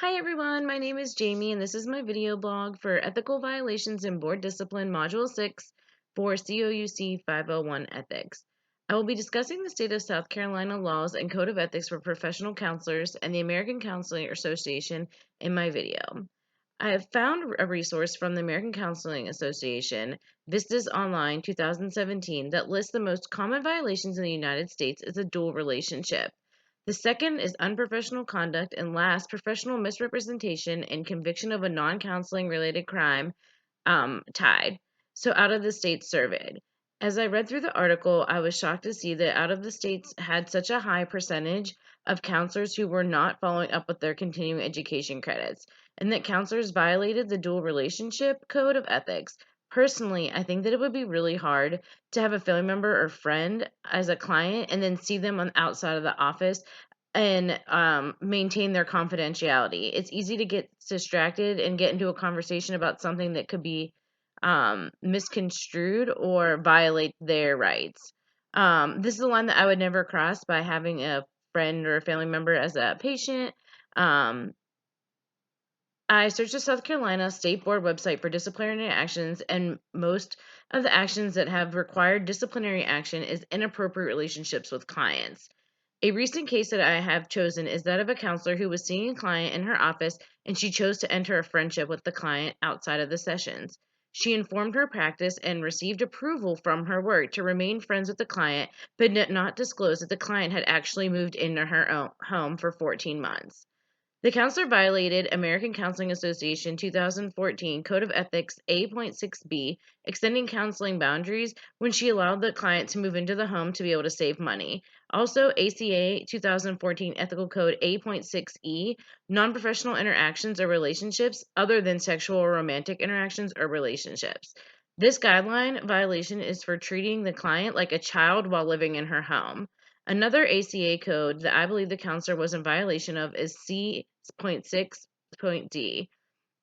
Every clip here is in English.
Hi everyone, my name is Jamie and this is my video blog for Ethical Violations in Board Discipline Module 6 for COUC 501 Ethics. I will be discussing the state of South Carolina laws and code of ethics for professional counselors and the American Counseling Association in my video. I have found a resource from the American Counseling Association, Vistas Online 2017, that lists the most common violations in the United States as a dual relationship. The second is unprofessional conduct, and last, professional misrepresentation and conviction of a non counseling related crime tied. So, out of the states surveyed. As I read through the article, I was shocked to see that out of the states had such a high percentage of counselors who were not following up with their continuing education credits, and that counselors violated the dual relationship code of ethics. Personally, I think that it would be really hard to have a family member or friend as a client and then see them on outside of the office and maintain their confidentiality. It's easy to get distracted and get into a conversation about something that could be misconstrued or violate their rights. This is a line that I would never cross by having a friend or a family member as a patient. Um, I searched the South Carolina State Board website for disciplinary actions, and most of the actions that have required disciplinary action is inappropriate relationships with clients. A recent case that I have chosen is that of a counselor who was seeing a client in her office and she chose to enter a friendship with the client outside of the sessions. She informed her practice and received approval from her work to remain friends with the client, but did not disclose that the client had actually moved into her own home for 14 months. The counselor violated American Counseling Association 2014 Code of Ethics A.6b, extending counseling boundaries when she allowed the client to move into the home to be able to save money. Also, ACA 2014 Ethical Code A.6e, non-professional interactions or relationships other than sexual or romantic interactions or relationships. This guideline violation is for treating the client like a child while living in her home. Another ACA code that I believe the counselor was in violation of is C.6.d,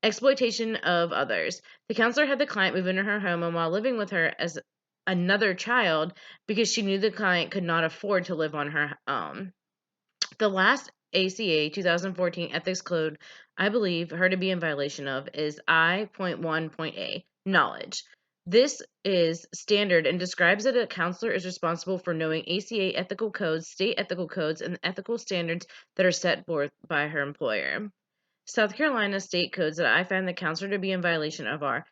exploitation of others. The counselor had the client move into her home and while living with her as another child because she knew the client could not afford to live on her own. The last ACA 2014 ethics code I believe her to be in violation of is I.1.a, knowledge. This is standard and describes that a counselor is responsible for knowing ACA ethical codes, state ethical codes, and ethical standards that are set forth by her employer. South Carolina state codes that I find the counselor to be in violation of are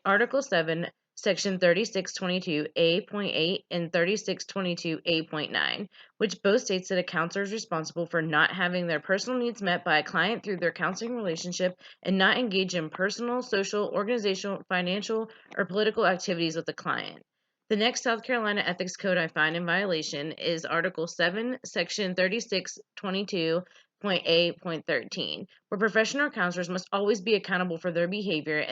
Article 7, Section 3622A.8 and 3622A.9, which both states that a counselor is responsible for not having their personal needs met by a client through their counseling relationship and not engage in personal, social, organizational, financial, or political activities with the client. The next South Carolina ethics code I find in violation is Article 7, Section 3622.A.13, where professional counselors must always be accountable for their behavior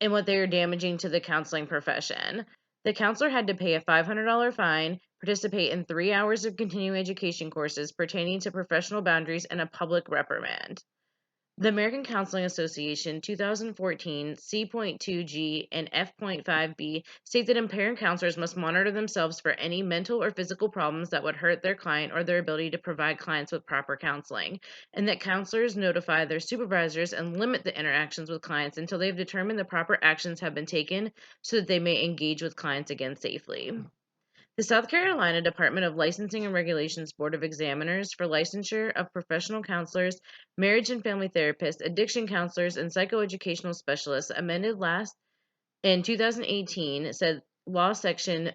and what they are damaging to the counseling profession. The counselor had to pay a $500 fine, participate in 3 hours of continuing education courses pertaining to professional boundaries, and a public reprimand. The American Counseling Association 2014 C.2G and F.5b state that impaired counselors must monitor themselves for any mental or physical problems that would hurt their client or their ability to provide clients with proper counseling, and that counselors notify their supervisors and limit the interactions with clients until they have determined the proper actions have been taken so that they may engage with clients again safely. The South Carolina Department of Licensing and Regulations Board of Examiners for licensure of professional counselors, marriage and family therapists, addiction counselors, and psychoeducational specialists amended last in 2018 said law section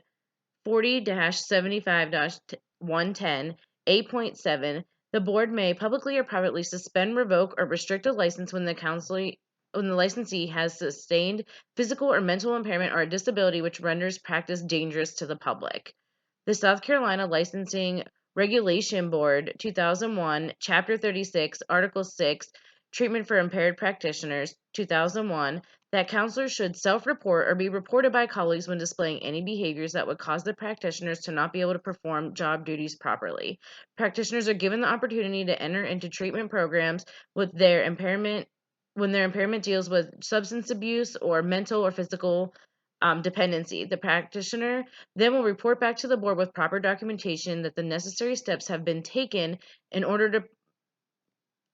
40-75-110 8.7. The board may publicly or privately suspend, revoke, or restrict a license when the licensee has sustained physical or mental impairment or a disability which renders practice dangerous to the public. The South Carolina Licensing Regulation Board 2001, Chapter 36, Article 6, Treatment for Impaired Practitioners 2001, that counselors should self-report or be reported by colleagues when displaying any behaviors that would cause the practitioners to not be able to perform job duties properly. Practitioners are given the opportunity to enter into treatment programs with their impairment when their impairment deals with substance abuse or mental or physical dependency. The practitioner then will report back to the board with proper documentation that the necessary steps have been taken in order to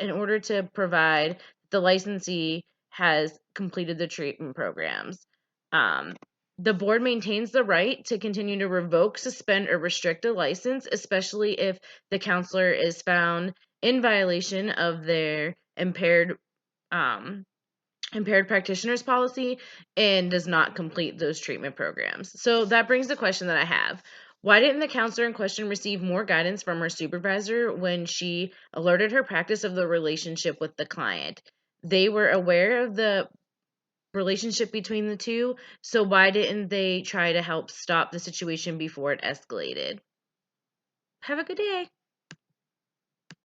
in order to provide the licensee has completed the treatment programs. Um, the board maintains the right to continue to revoke, suspend, or restrict a license, especially if the counselor is found in violation of their um, impaired practitioners policy and does not complete those treatment programs. So that brings the question that I have. Why didn't the counselor in question receive more guidance from her supervisor when she alerted her practice of the relationship with the client? They were aware of the relationship between the two, so why didn't they try to help stop the situation before it escalated? Have a good day.